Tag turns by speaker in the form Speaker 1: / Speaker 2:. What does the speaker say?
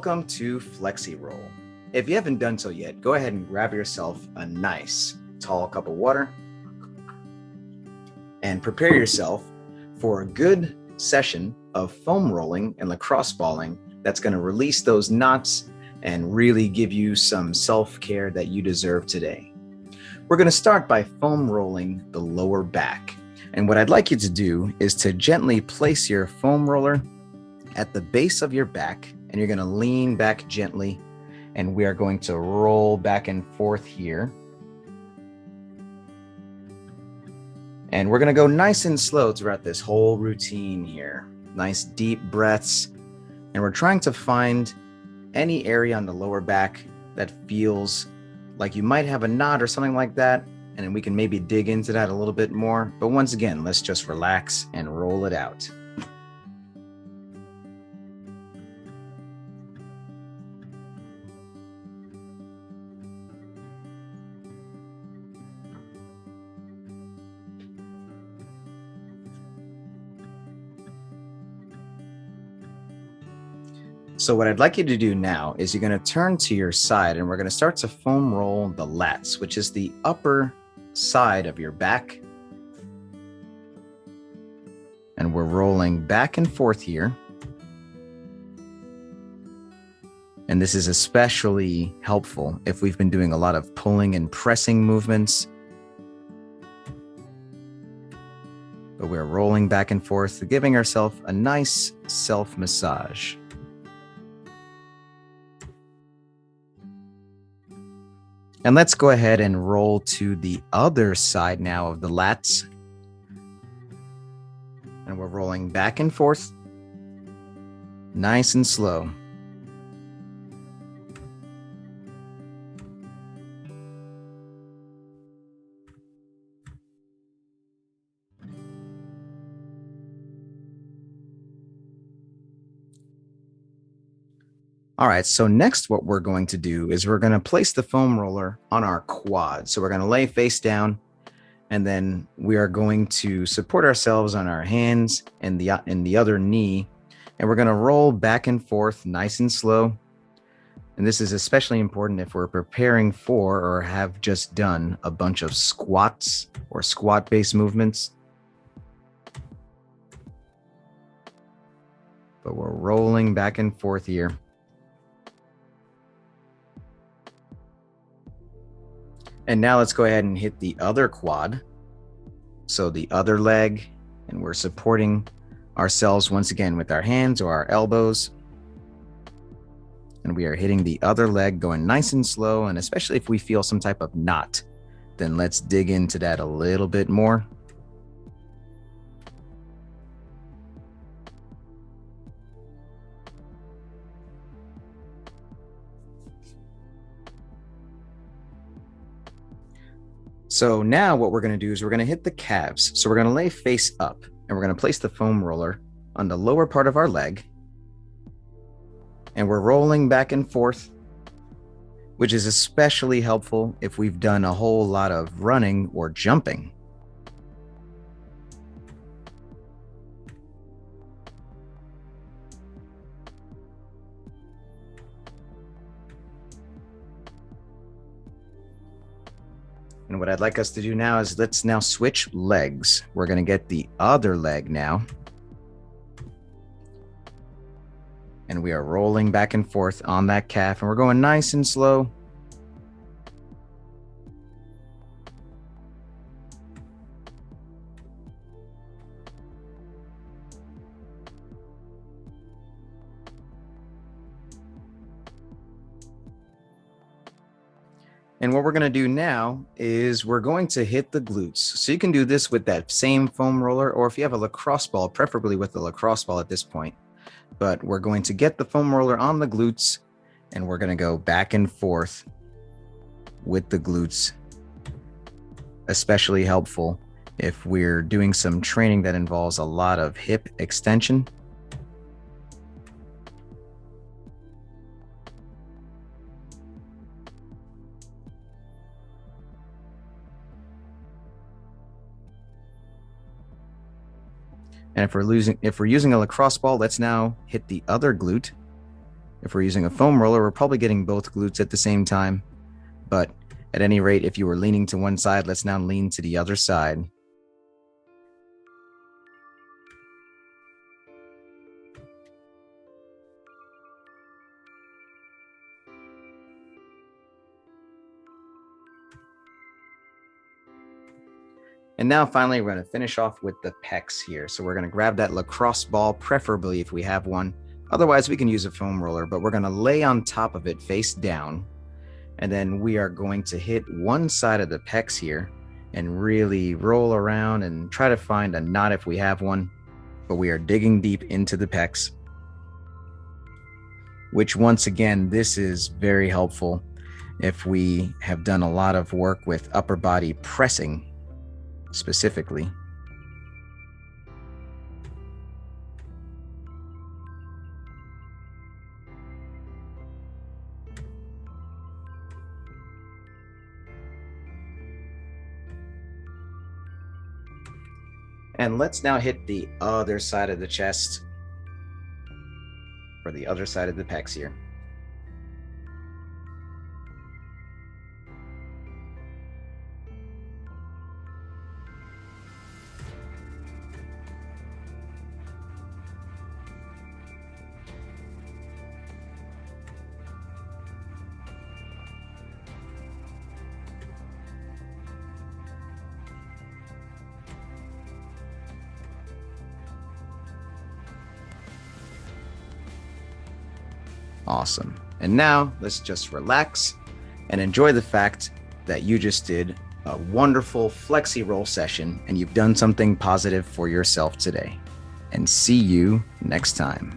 Speaker 1: Welcome to FlexyRoll. If you haven't done so yet, go ahead and grab yourself a nice tall cup of water and prepare yourself for a good session of foam rolling and lacrosse balling that's going to release those knots and really give you some self-care that you deserve today. We're going to start by foam rolling the lower back. And what I'd like you to do is to gently place your foam roller at the base of your back, and you're going to lean back gently, and we are going to roll back and forth here. And we're going to go nice and slow throughout this whole routine here. Nice deep breaths. And we're trying to find any area on the lower back that feels like you might have a knot or something like that. And then we can maybe dig into that a little bit more. But once again, let's just relax and roll it out. So what I'd like you to do now is you're going to turn to your side, and we're going to start to foam roll the lats, which is the upper side of your back. And we're rolling back and forth here. And this is especially helpful if we've been doing a lot of pulling and pressing movements. But we're rolling back and forth, giving ourselves a nice self-massage. And let's go ahead and roll to the other side now of the lats. And we're rolling back and forth, nice and slow. All right, so next what we're going to do is we're going to place the foam roller on our quad. So we're going to lay face down, and then we are going to support ourselves on our hands and the other knee, and we're going to roll back and forth nice and slow. And this is especially important if we're preparing for or have just done a bunch of squats or squat-based movements. But we're rolling back and forth here. And now let's go ahead and hit the other quad. So the other leg, and we're supporting ourselves once again with our hands or our elbows. And we are hitting the other leg, going nice and slow. And especially if we feel some type of knot, then let's dig into that a little bit more. So now what we're going to do is we're going to hit the calves. So we're going to lay face up, and we're going to place the foam roller on the lower part of our leg. And we're rolling back and forth, which is especially helpful if we've done a whole lot of running or jumping. And what I'd like us to do now is let's now switch legs. We're going to get the other leg now. And we are rolling back and forth on that calf, and we're going nice and slow. And what we're going to do now is we're going to hit the glutes. So you can do this with that same foam roller, or if you have a lacrosse ball, preferably with the lacrosse ball at this point. But we're going to get the foam roller on the glutes, and we're going to go back and forth with the glutes. Especially helpful if we're doing some training that involves a lot of hip extension. And if we're using a lacrosse ball, let's now hit the other glute. If we're using a foam roller, we're probably getting both glutes at the same time. But at any rate, if you were leaning to one side, let's now lean to the other side. And now finally, we're going to finish off with the pecs here. So we're going to grab that lacrosse ball, preferably if we have one. Otherwise, we can use a foam roller, but we're going to lay on top of it face down. And then we are going to hit one side of the pecs here and really roll around and try to find a knot if we have one. But we are digging deep into the pecs, which once again, this is very helpful if we have done a lot of work with upper body pressing specifically. And let's now hit the other side of the chest, or the other side of the pecs here. Awesome. And now let's just relax and enjoy the fact that you just did a wonderful FlexyRoll session and you've done something positive for yourself today. And see you next time.